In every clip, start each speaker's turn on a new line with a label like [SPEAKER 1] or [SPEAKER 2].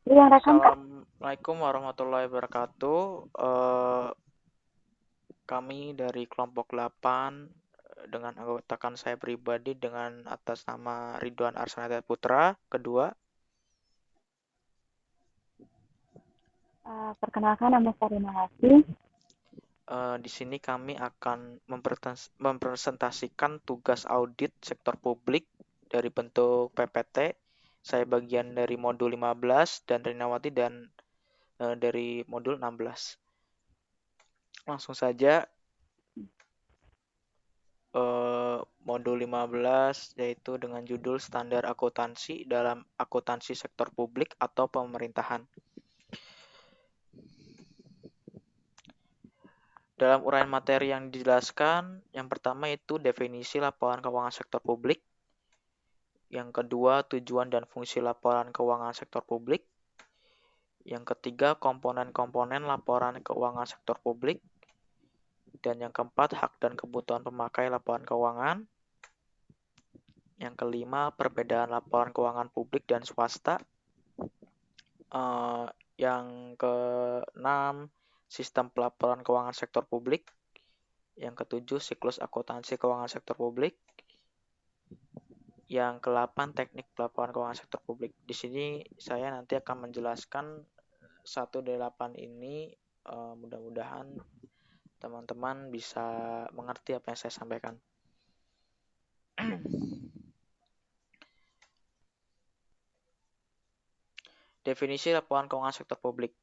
[SPEAKER 1] Yang rekam Kak.
[SPEAKER 2] Assalamualaikum warahmatullahi wabarakatuh. Kami dari kelompok 8 dengan anggotakan saya pribadi dengan atas nama Ridwan Arsanata Putra. Kedua,
[SPEAKER 1] Perkenalkan nama saya Rina Hasih.
[SPEAKER 2] di sini kami akan mempresentasikan tugas audit sektor publik dari bentuk PPT. Saya bagian dari modul 15 dan Rinawati dan dari modul 16. Langsung saja modul 15 yaitu dengan judul Standar Akuntansi dalam Akuntansi Sektor Publik atau Pemerintahan. Dalam uraian materi yang dijelaskan, yang pertama itu definisi laporan keuangan sektor publik, yang kedua tujuan dan fungsi laporan keuangan sektor publik, yang ketiga komponen-komponen laporan keuangan sektor publik, dan yang keempat hak dan kebutuhan pemakai laporan keuangan, yang kelima perbedaan laporan keuangan publik dan swasta, yang keenam sistem pelaporan keuangan sektor publik, yang ketujuh siklus akuntansi keuangan sektor publik, yang ke-8 teknik pelaporan keuangan sektor publik. Di sini saya nanti akan menjelaskan 1 dari 8 ini, mudah-mudahan teman-teman bisa mengerti apa yang saya sampaikan. Definisi laporan keuangan sektor publik.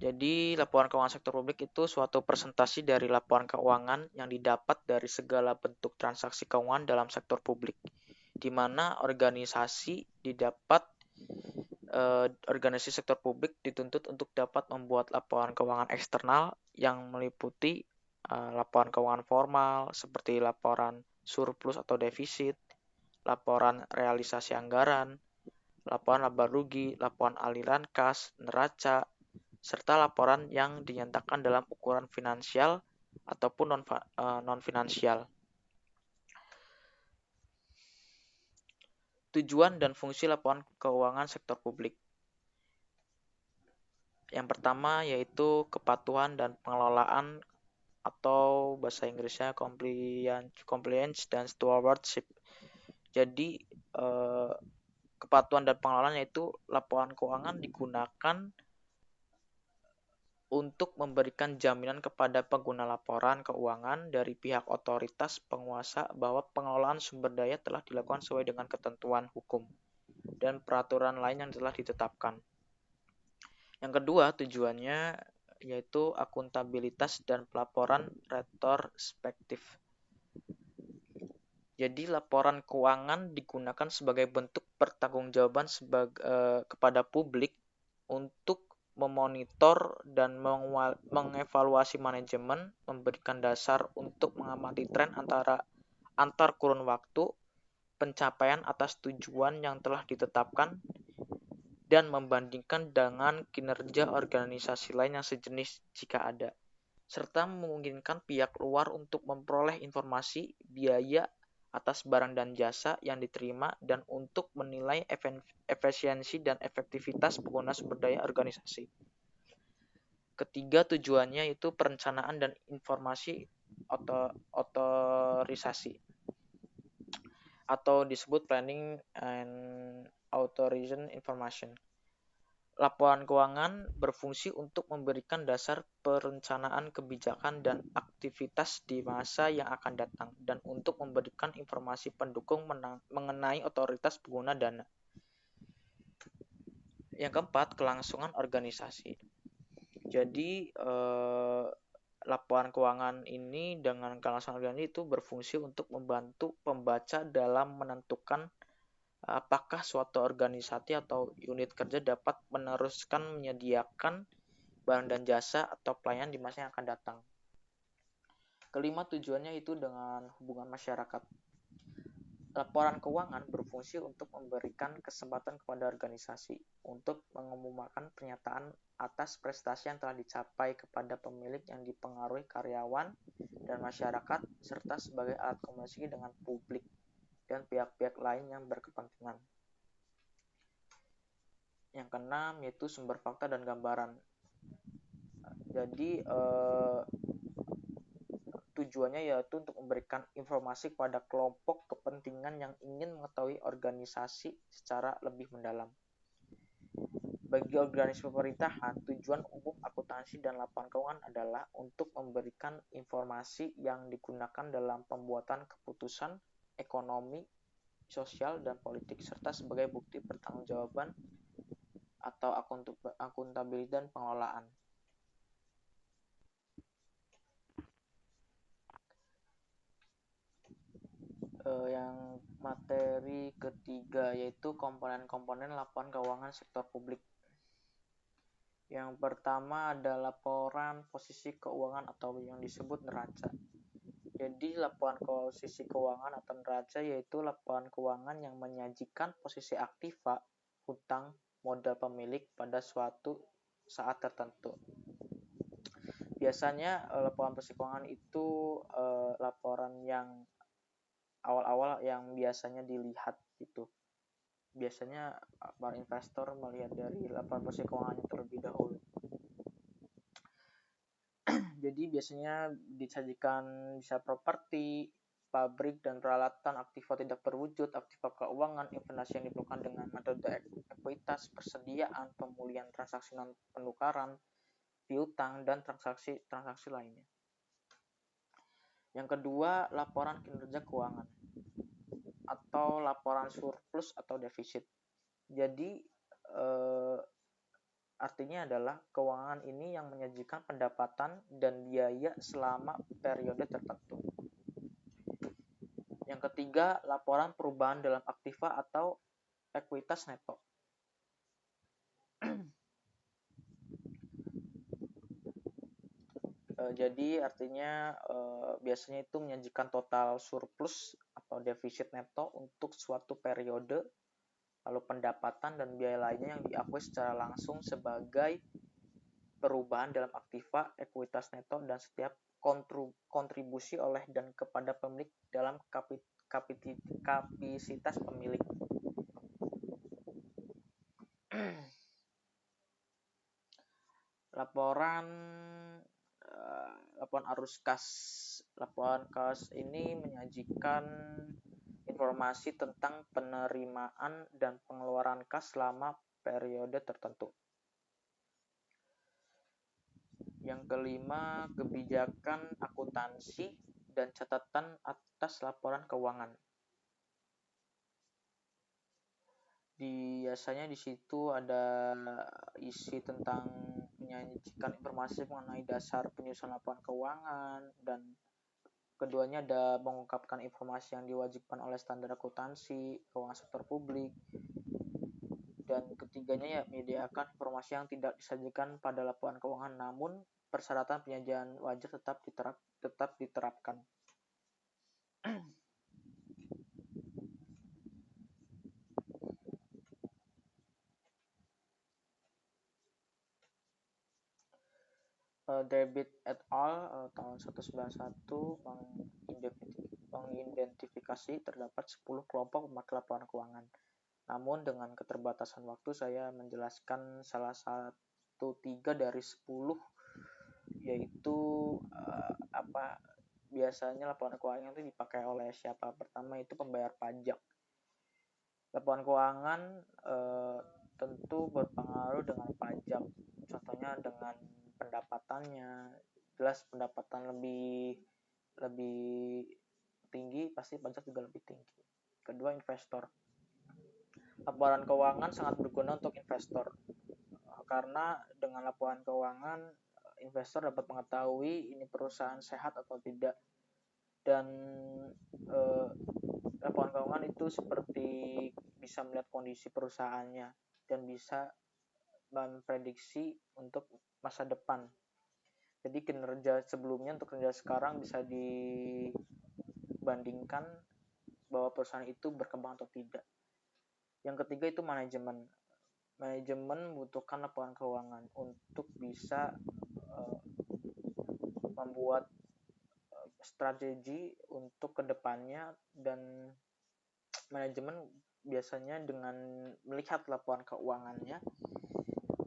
[SPEAKER 2] Jadi, laporan keuangan sektor publik itu suatu presentasi dari laporan keuangan yang didapat dari segala bentuk transaksi keuangan dalam sektor publik, di mana organisasi sektor publik dituntut untuk dapat membuat laporan keuangan eksternal yang meliputi laporan keuangan formal seperti laporan surplus atau defisit, laporan realisasi anggaran, laporan laba rugi, laporan aliran kas, neraca, serta laporan yang dinyatakan dalam ukuran finansial ataupun non-finansial. Tujuan dan fungsi laporan keuangan sektor publik. Yang pertama yaitu kepatuhan dan pengelolaan atau bahasa Inggrisnya compliance dan stewardship. Jadi kepatuhan dan pengelolaan yaitu laporan keuangan digunakan untuk memberikan jaminan kepada pengguna laporan keuangan dari pihak otoritas penguasa bahwa pengelolaan sumber daya telah dilakukan sesuai dengan ketentuan hukum dan peraturan lain yang telah ditetapkan. Yang kedua, tujuannya yaitu akuntabilitas dan pelaporan retrospektif. Jadi laporan keuangan digunakan sebagai bentuk pertanggungjawaban kepada publik untuk memonitor dan mengevaluasi manajemen, memberikan dasar untuk mengamati tren antar kurun waktu, pencapaian atas tujuan yang telah ditetapkan, dan membandingkan dengan kinerja organisasi lain yang sejenis jika ada, serta memungkinkan pihak luar untuk memperoleh informasi biaya atas barang dan jasa yang diterima dan untuk menilai efisiensi dan efektivitas pengguna sumber daya organisasi. Ketiga, tujuannya itu perencanaan dan informasi otorisasi atau disebut planning and authorization information. Laporan keuangan berfungsi untuk memberikan dasar perencanaan kebijakan dan aktivitas di masa yang akan datang dan untuk memberikan informasi pendukung mengenai otoritas pengguna dana. Yang keempat, kelangsungan organisasi. Jadi, laporan keuangan ini dengan kelangsungan organisasi itu berfungsi untuk membantu pembaca dalam menentukan apakah suatu organisasi atau unit kerja dapat meneruskan menyediakan barang dan jasa atau pelayanan di masa yang akan datang. Kelima, tujuannya itu dengan hubungan masyarakat. Laporan keuangan berfungsi untuk memberikan kesempatan kepada organisasi untuk mengumumkan pernyataan atas prestasi yang telah dicapai kepada pemilik yang dipengaruhi karyawan dan masyarakat, serta sebagai alat komunikasi dengan publik dan pihak-pihak lain yang berkepentingan. Yang keenam yaitu sumber fakta dan gambaran. Jadi tujuannya yaitu untuk memberikan informasi kepada kelompok kepentingan yang ingin mengetahui organisasi secara lebih mendalam. Bagi organisasi pemerintahan, tujuan umum akuntansi dan laporan keuangan adalah untuk memberikan informasi yang digunakan dalam pembuatan keputusan ekonomi, sosial, dan politik, serta sebagai bukti pertanggungjawaban atau akuntabilitas dan pengelolaan. Yang materi ketiga yaitu komponen-komponen laporan keuangan sektor publik. Yang pertama ada laporan posisi keuangan atau yang disebut neraca. Jadi laporan posisi keuangan atau neraca yaitu laporan keuangan yang menyajikan posisi aktiva, hutang, modal pemilik pada suatu saat tertentu. Biasanya laporan posisi keuangan itu laporan yang awal-awal yang biasanya dilihat gitu. Biasanya para investor melihat dari laporan posisi keuangannya terlebih dahulu. Jadi biasanya disajikan bisa properti, pabrik dan peralatan, aktiva tidak berwujud, aktiva keuangan, investasi yang diperlukan dengan metode ekuitas, persediaan, pemulihan transaksi non penukaran, piutang, dan transaksi lainnya. Yang kedua, laporan kinerja keuangan atau laporan surplus atau defisit. Jadi artinya adalah keuangan ini yang menyajikan pendapatan dan biaya selama periode tertentu. Yang ketiga, laporan perubahan dalam aktiva atau ekuitas neto. Jadi artinya biasanya itu menyajikan total surplus atau defisit neto untuk suatu periode, lalu pendapatan dan biaya lainnya yang diakui secara langsung sebagai perubahan dalam aktiva, ekuitas neto, dan setiap kontribusi oleh dan kepada pemilik dalam kapasitas pemilik. Laporan arus kas. Laporan kas ini menyajikan informasi tentang penerimaan dan pengeluaran kas selama periode tertentu. Yang kelima, kebijakan akuntansi dan catatan atas laporan keuangan. Biasanya di situ ada isi tentang menyajikan informasi mengenai dasar penyusunan laporan keuangan, dan keduanya ada mengungkapkan informasi yang diwajibkan oleh standar akuntansi keuangan sektor publik, dan ketiganya ya menyediakan informasi yang tidak disajikan pada laporan keuangan namun persyaratan penyajian wajar tetap diterapkan. David et al. Tahun 1991 mengidentifikasi terdapat 10 kelompok pemakai laporan keuangan. Namun dengan keterbatasan waktu saya menjelaskan salah satu 3 dari 10, yaitu biasanya laporan keuangan itu dipakai oleh siapa. Pertama itu pembayar pajak. Laporan keuangan tentu berpengaruh dengan pajak. Contohnya dengan pendapatannya, jelas pendapatan lebih tinggi pasti pajak juga lebih tinggi. Kedua, investor. Laporan keuangan sangat berguna untuk investor karena dengan laporan keuangan investor dapat mengetahui ini perusahaan sehat atau tidak, dan laporan keuangan itu seperti bisa melihat kondisi perusahaannya dan bisa memprediksi untuk masa depan. Jadi kinerja sebelumnya untuk kinerja sekarang bisa dibandingkan bahwa perusahaan itu berkembang atau tidak. Yang ketiga itu manajemen. Manajemen membutuhkan laporan keuangan untuk bisa membuat strategi untuk kedepannya, dan manajemen biasanya dengan melihat laporan keuangannya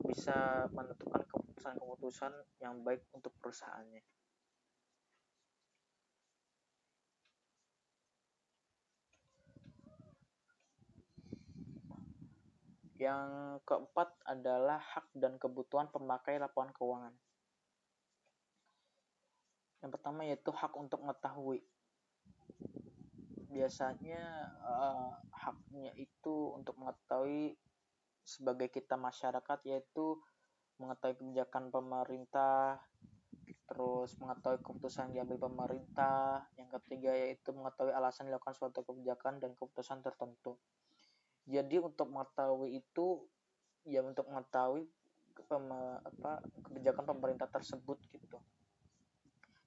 [SPEAKER 2] bisa menentukan keputusan-keputusan yang baik untuk perusahaannya. Yang keempat adalah hak dan kebutuhan pemakai laporan keuangan. Yang pertama yaitu hak untuk mengetahui. Biasanya haknya itu untuk mengetahui sebagai kita masyarakat, yaitu mengetahui kebijakan pemerintah, terus mengetahui keputusan yang diambil pemerintah. Yang ketiga yaitu mengetahui alasan dilakukan suatu kebijakan dan keputusan tertentu. Jadi untuk mengetahui itu ya untuk mengetahui kebijakan pemerintah tersebut gitu.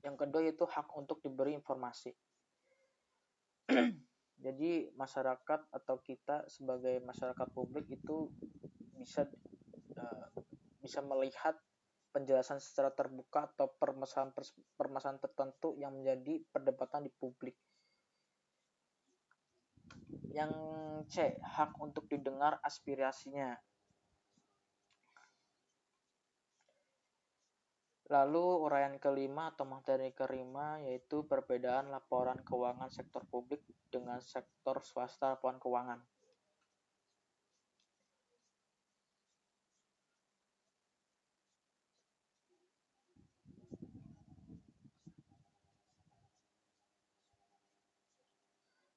[SPEAKER 2] Yang kedua yaitu hak untuk diberi informasi. Jadi masyarakat atau kita sebagai masyarakat publik itu bisa melihat penjelasan secara terbuka atau permasalahan tertentu yang menjadi perdebatan di publik. Yang C, hak untuk didengar aspirasinya. Lalu uraian kelima atau materi kelima yaitu perbedaan laporan keuangan sektor publik dengan sektor swasta laporan keuangan.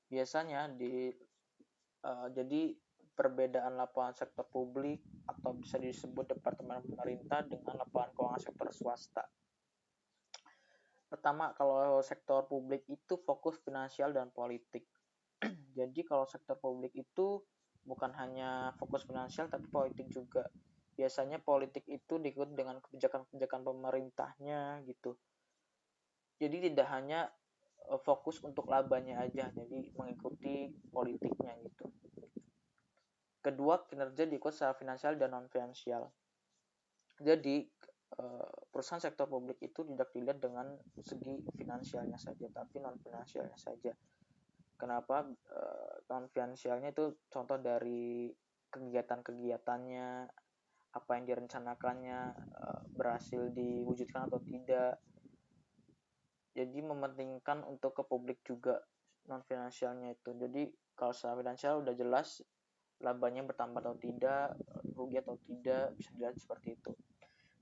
[SPEAKER 2] Biasanya jadi perbedaan laporan sektor publik atau bisa disebut departemen pemerintah dengan laporan keuangan sektor swasta. Pertama, kalau sektor publik itu fokus finansial dan politik. Jadi kalau sektor publik itu bukan hanya fokus finansial tapi politik juga. Biasanya politik itu diikuti dengan kebijakan-kebijakan pemerintahnya gitu. Jadi tidak hanya fokus untuk labanya aja, jadi mengikuti politiknya gitu. Kedua, kinerja diikuti secara finansial dan non finansial. Jadi perusahaan sektor publik itu tidak dilihat dengan segi finansialnya saja, tapi non finansialnya saja. Kenapa? Non finansialnya itu contoh dari kegiatan-kegiatannya, apa yang direncanakannya berhasil diwujudkan atau tidak. Jadi mementingkan untuk ke publik juga non finansialnya itu. Jadi kalau secara finansial udah jelas labanya bertambah atau tidak, rugi atau tidak, bisa dilihat seperti itu.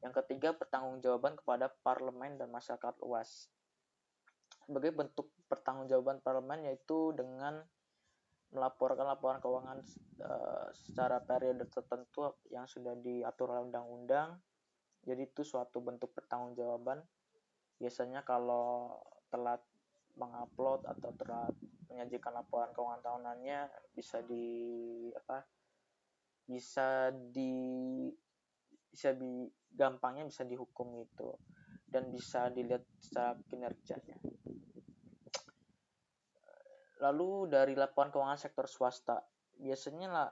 [SPEAKER 2] Yang ketiga, pertanggungjawaban kepada parlemen dan masyarakat luas. Sebagai bentuk pertanggungjawaban parlemen yaitu dengan melaporkan laporan keuangan secara periode tertentu yang sudah diatur oleh undang-undang. Jadi itu suatu bentuk pertanggungjawaban. Biasanya kalau telat mengupload atau telat menyajikan laporan keuangan tahunannya gampangnya bisa dihukum gitu dan bisa dilihat secara kinerjanya. Lalu dari laporan keuangan sektor swasta, biasanya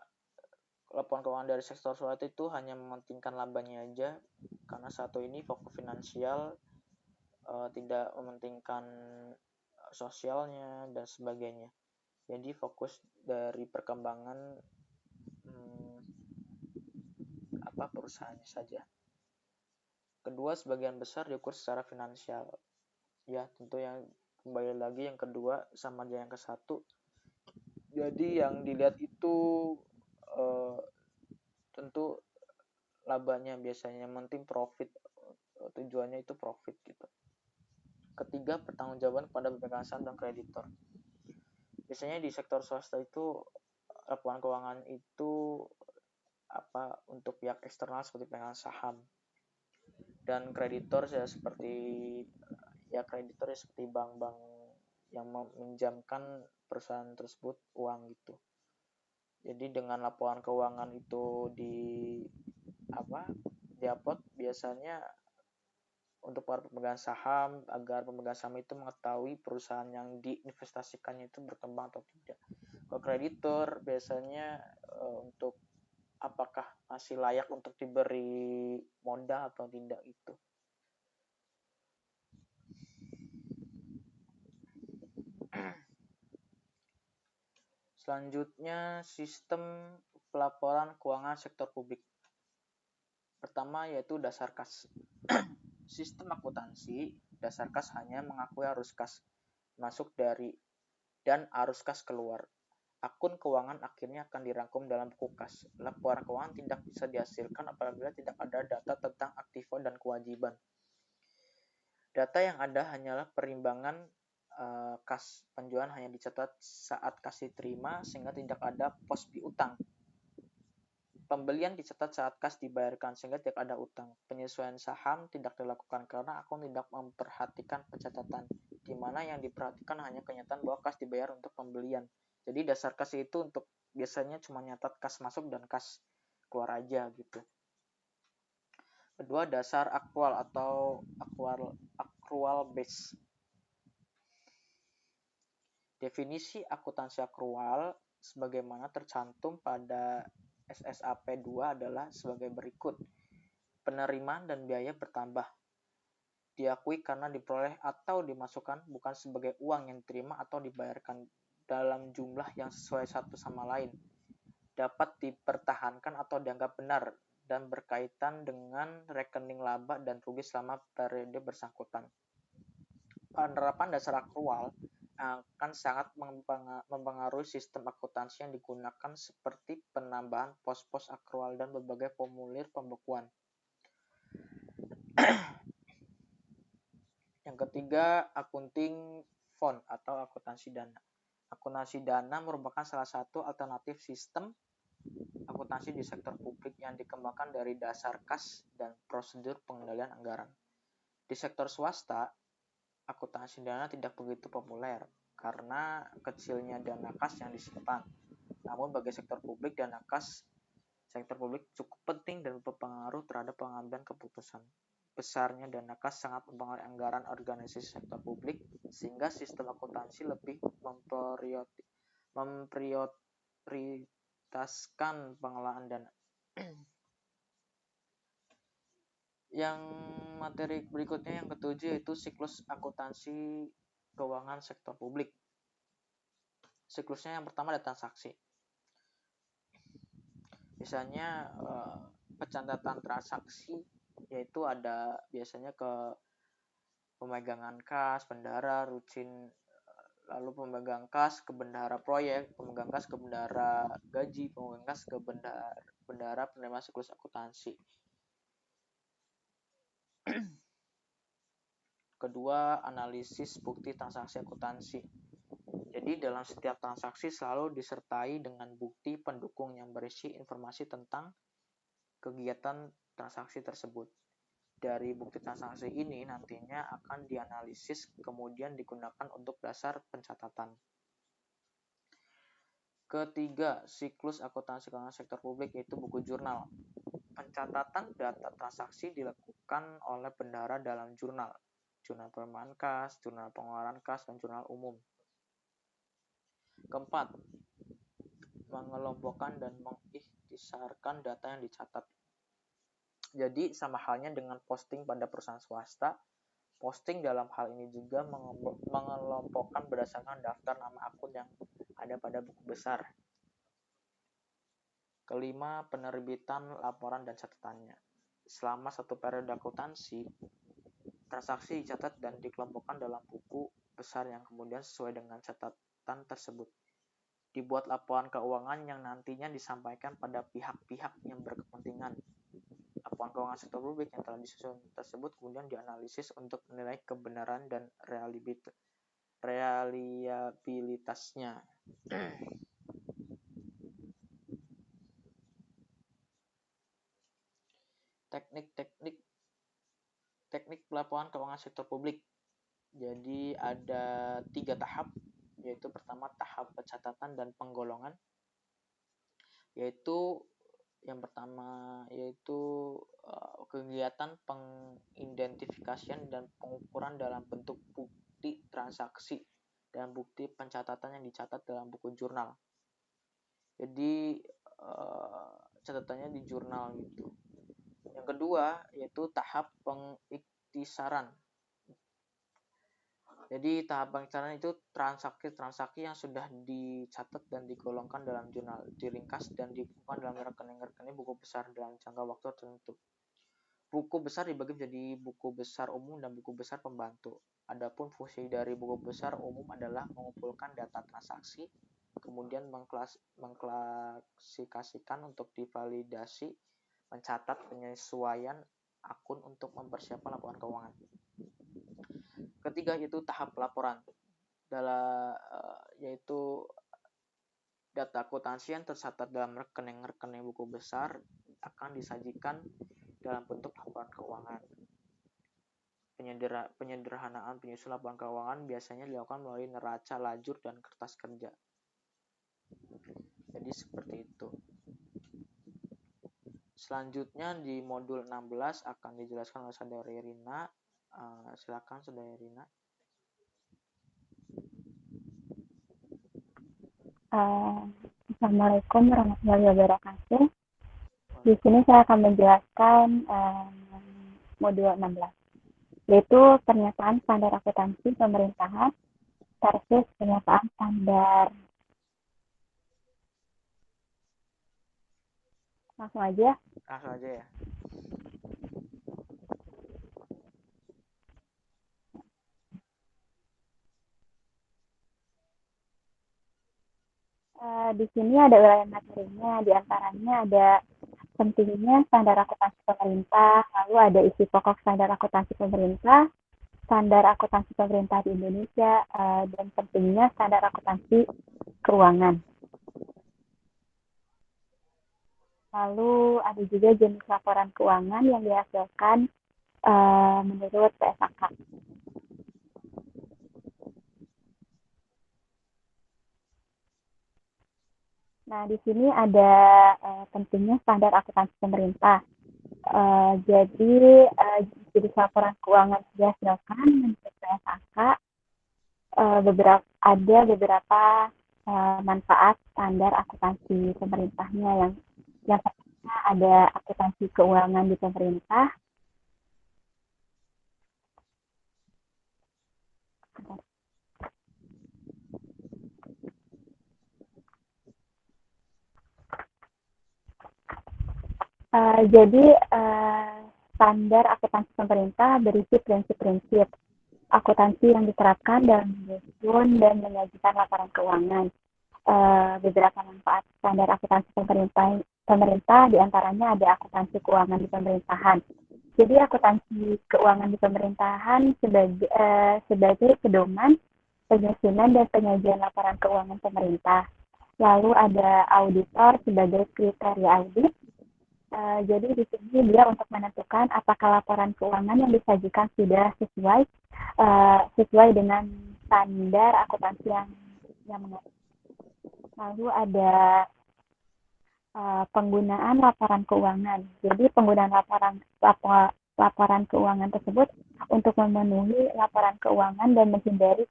[SPEAKER 2] laporan keuangan dari sektor swasta itu hanya mementingkan labanya aja karena satu ini fokus finansial, tidak mementingkan sosialnya dan sebagainya. Jadi fokus dari perkembangan perusahaannya saja. Kedua, sebagian besar diukur secara finansial. Ya, tentu yang kembali lagi yang kedua sama aja yang ke satu. Jadi yang dilihat itu tentu labanya, biasanya penting profit, tujuannya itu profit gitu. Ketiga, pertanggungjawaban kepada pemegang saham dan kreditor. Biasanya di sektor swasta itu laporan keuangan itu untuk pihak eksternal seperti pemegang saham dan kreditor seperti bank-bank yang meminjamkan perusahaan tersebut uang gitu. Jadi dengan laporan keuangan itu diupload biasanya untuk para pemegang saham, agar pemegang saham itu mengetahui perusahaan yang diinvestasikannya itu berkembang atau tidak. Kalau kreditor biasanya untuk apakah masih layak untuk diberi modal atau tidak itu. Selanjutnya, sistem pelaporan keuangan sektor publik. Pertama yaitu dasar kas. Sistem akuntansi dasar kas hanya mengakui arus kas masuk dari dan arus kas keluar. Akun keuangan akhirnya akan dirangkum dalam buku kas. Laporan keuangan tidak bisa dihasilkan apabila tidak ada data tentang aktiva dan kewajiban. Data yang ada hanyalah perimbangan kas. Penjualan hanya dicatat saat kas diterima sehingga tidak ada pos piutang. Pembelian dicatat saat kas dibayarkan sehingga tidak ada utang. Penyesuaian saham tidak dilakukan karena akun tidak memperhatikan pencatatan, di mana yang diperhatikan hanya kenyataan bahwa kas dibayar untuk pembelian. Jadi dasar kas itu untuk biasanya cuma nyatat kas masuk dan kas keluar aja gitu. Kedua, dasar akrual atau accrual base. Definisi akuntansi akrual sebagaimana tercantum pada SSAP 2 adalah sebagai berikut. Penerimaan dan biaya bertambah. Diakui karena diperoleh atau dimasukkan bukan sebagai uang yang diterima atau dibayarkan dalam jumlah yang sesuai satu sama lain. Dapat dipertahankan atau dianggap benar dan berkaitan dengan rekening laba dan rugi selama periode bersangkutan. Penerapan dasar akrual akan sangat mempengaruhi sistem akuntansi yang digunakan seperti penambahan pos-pos akrual dan berbagai formulir pembekuan. Yang ketiga, accounting fund atau akuntansi dana. Akuntansi dana merupakan salah satu alternatif sistem akuntansi di sektor publik yang dikembangkan dari dasar kas dan prosedur pengendalian anggaran. Di sektor swasta, akuntansi dana tidak begitu populer karena kecilnya dana kas yang disimpan. Namun bagi sektor publik, dana kas sektor publik cukup penting dan berpengaruh terhadap pengambilan keputusan. Besarnya dana kas sangat mempengaruhi anggaran organisasi sektor publik, sehingga sistem akuntansi lebih memprioritaskan pengelolaan dana. Yang materi berikutnya yang ketujuh yaitu siklus akuntansi keuangan sektor publik. Siklusnya yang pertama ada transaksi. Misalnya pencatatan transaksi yaitu ada biasanya ke pemegangan kas, bendahara, rutin, lalu pemegang kas ke bendahara proyek, pemegang kas ke bendahara gaji, pemegang kas ke bendahara penerima siklus akuntansi. Kedua, analisis bukti transaksi akuntansi. Jadi dalam setiap transaksi selalu disertai dengan bukti pendukung yang berisi informasi tentang kegiatan transaksi tersebut. Dari bukti transaksi ini nantinya akan dianalisis kemudian digunakan untuk dasar pencatatan. Ketiga, siklus akuntansi keuangan sektor publik yaitu buku jurnal. Pencatatan data transaksi dilakukan oleh bendahara dalam jurnal penerimaan kas, jurnal pengeluaran kas, dan jurnal umum. Keempat, mengelompokkan dan mengikhtisarkan data yang dicatat. Jadi sama halnya dengan posting pada perusahaan swasta, posting dalam hal ini juga mengelompokkan berdasarkan daftar nama akun yang ada pada buku besar. Kelima, penerbitan laporan dan catatannya. Selama satu periode akuntansi, transaksi dicatat dan dikelompokkan dalam buku besar yang kemudian sesuai dengan catatan tersebut. Dibuat laporan keuangan yang nantinya disampaikan pada pihak-pihak yang berkepentingan. Laporan keuangan sektor publik yang telah disusun tersebut kemudian dianalisis untuk menilai kebenaran dan reliabilitasnya. Teknik pelaporan keuangan sektor publik. Jadi ada 3 tahap, yaitu pertama tahap pencatatan dan penggolongan, yaitu yang pertama yaitu kegiatan pengidentifikasian dan pengukuran dalam bentuk bukti transaksi dan bukti pencatatan yang dicatat dalam buku jurnal. Jadi catatannya di jurnal gitu. Yang kedua yaitu tahap pengiktisaran. Jadi tahap perencanaan itu transaksi-transaksi yang sudah dicatat dan digolongkan dalam jurnal, diringkas dan dikumpulkan dalam rekening-rekening buku besar dalam jangka waktu tertentu. Buku besar dibagi menjadi buku besar umum dan buku besar pembantu. Adapun fungsi dari buku besar umum adalah mengumpulkan data transaksi, kemudian mengklasifikasikan untuk divalidasi, mencatat penyesuaian akun untuk mempersiapkan laporan keuangan. Ketiga itu tahap laporan, yaitu data akuntansi yang tercatat dalam rekening-rekening buku besar akan disajikan dalam bentuk laporan keuangan. Penyederhanaan penyusun laporan keuangan biasanya dilakukan melalui neraca, lajur, dan kertas kerja. Jadi seperti itu. Selanjutnya di modul 16 akan dijelaskan oleh Saudari Rina. Silakan Saudari Rina.
[SPEAKER 1] Assalamualaikum warahmatullahi wabarakatuh. Di sini saya akan menjelaskan modul 16, yaitu pernyataan standar akuntansi pemerintahan versus pernyataan standar. Langsung aja.
[SPEAKER 2] Langsung aja ya.
[SPEAKER 1] Di sini ada wilayah materinya, diantaranya ada pentingnya standar akuntansi pemerintah, lalu ada isi pokok standar akuntansi pemerintah, standar akuntansi pemerintah di Indonesia, dan pentingnya standar akuntansi keuangan. Lalu ada juga jenis laporan keuangan yang dihasilkan menurut PSAK. Nah, di sini ada pentingnya standar akuntansi pemerintah. Jadi jenis laporan keuangan dihasilkan menurut PSAK ada beberapa manfaat standar akuntansi pemerintahnya yang pertama ada akuntansi keuangan di pemerintah. Jadi standar akuntansi pemerintah berisi prinsip-prinsip akuntansi yang diterapkan dalam menyusun dan menyajikan laporan keuangan. Beberapa manfaat standar akuntansi pemerintah diantaranya ada akuntansi keuangan di pemerintahan. Jadi akuntansi keuangan di pemerintahan sebagai pedoman penyusunan dan penyajian laporan keuangan pemerintah. Lalu ada auditor sebagai kriteria audit. Jadi di sini dia untuk menentukan apakah laporan keuangan yang disajikan sudah sesuai dengan standar akuntansi yang mengatur. Lalu ada penggunaan laporan keuangan. Jadi penggunaan laporan keuangan tersebut untuk memenuhi laporan keuangan dan menghindari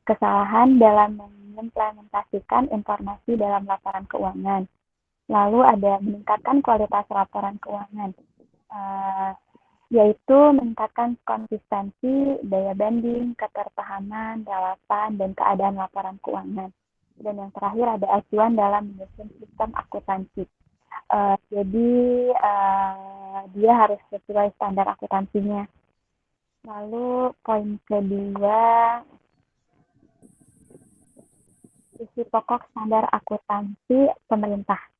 [SPEAKER 1] kesalahan dalam mengimplementasikan informasi dalam laporan keuangan. Lalu ada meningkatkan kualitas laporan keuangan, yaitu meningkatkan konsistensi, daya banding, keterpahaman, relevan, dan keadaan laporan keuangan. Dan yang terakhir ada acuan dalam menyusun sistem akuntansi. Jadi dia harus sesuai standar akuntansinya. Lalu poin kedua, isi pokok standar akuntansi pemerintah.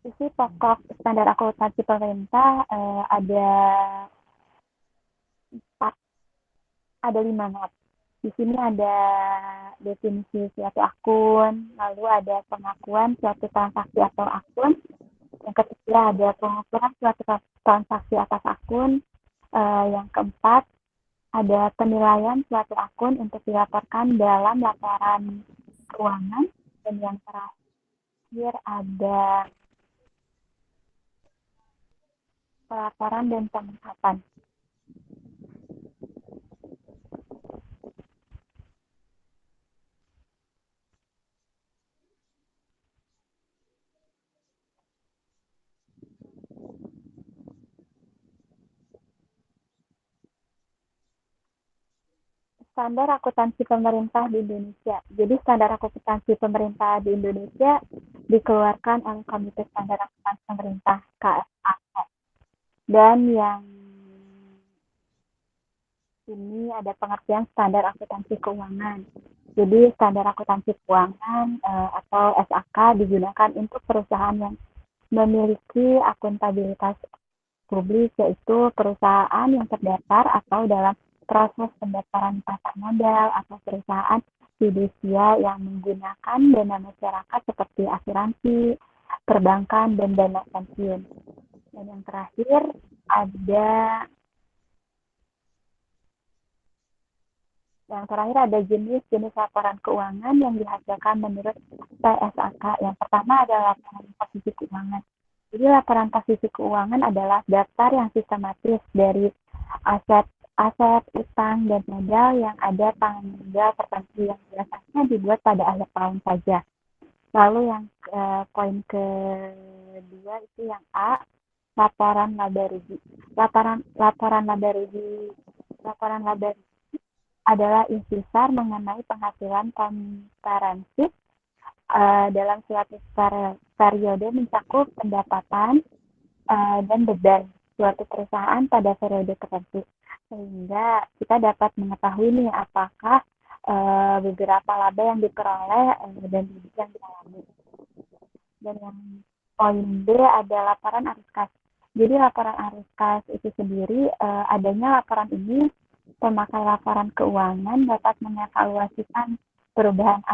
[SPEAKER 1] Isi pokok standar akuntansi pemerintah ada 5 not. Di sini ada definisi suatu akun, lalu ada pengakuan suatu transaksi atau akun. Yang ketiga ada pengukuran suatu transaksi atas akun. Yang keempat ada penilaian suatu akun untuk dilaporkan dalam laporan keuangan. Dan yang terakhir ada pelaporan dan pengungkapan. Standar akuntansi pemerintah di Indonesia. Jadi standar akuntansi pemerintah di Indonesia dikeluarkan oleh Komite Standar Akuntansi Pemerintah KSAK. Dan yang ini ada pengertian standar akuntansi keuangan. Jadi standar akuntansi keuangan atau SAK digunakan untuk perusahaan yang memiliki akuntabilitas publik, yaitu perusahaan yang terdaftar atau dalam proses pendaftaran pasar modal, atau perusahaan fidusia yang menggunakan dana masyarakat seperti asuransi, perbankan, dan dana pensiun. Dan yang terakhir ada jenis-jenis laporan keuangan yang dihasilkan menurut PSAK. Yang pertama adalah laporan posisi keuangan. Jadi laporan posisi keuangan adalah daftar yang sistematis dari aset, utang, dan modal yang ada tanggal modal tertentu yang biasanya dibuat pada akhir tahun saja. Lalu yang poin kedua itu yang A, laporan laba rugi. Laporan laba rugi adalah intisar mengenai penghasilan komprehensif dalam suatu periode mencakup pendapatan dan beban suatu perusahaan pada periode tertentu, sehingga kita dapat mengetahui nih apakah beberapa laba yang diperoleh dan yang dialami. Dan yang poin B ada laporan arus kas. Jadi laporan arus kas itu sendiri, adanya laporan ini, pemakai laporan keuangan dapat mengevaluasikan perubahan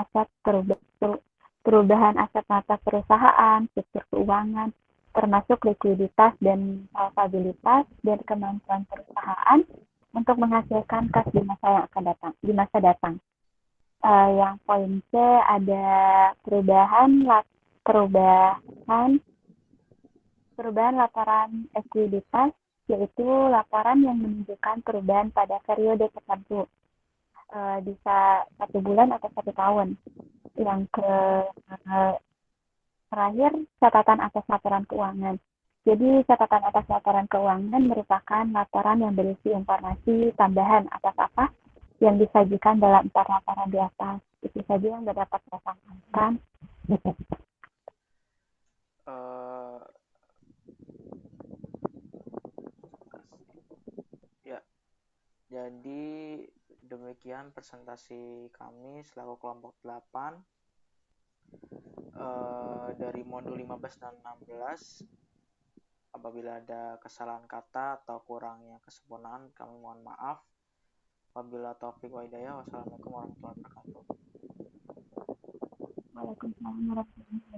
[SPEAKER 1] aset mata perusahaan, struktur keuangan, termasuk likuiditas dan solvabilitas dan kemampuan perusahaan untuk menghasilkan kas di masa yang akan datang, di masa datang. Yang poin C ada perubahan laporan ekuiditas, yaitu laporan yang menunjukkan perubahan pada periode tertentu, bisa 1 bulan atau 1 tahun. Yang terakhir, catatan atas laporan keuangan. Jadi catatan atas laporan keuangan merupakan laporan yang berisi informasi tambahan atas apa yang disajikan dalam 4 laporan di atas. Itu saja yang dapat saya sampaikan.
[SPEAKER 2] Ya, jadi demikian presentasi kami selaku kelompok 8 dari modul 15 dan 16. Apabila ada kesalahan kata atau kurangnya kesempurnaan, kami mohon maaf. Wabillahi taufiq wa hidayah. Wassalamualaikum warahmatullahi wabarakatuh.
[SPEAKER 1] Waalaikumsalam warahmatullahi wabarakatuh.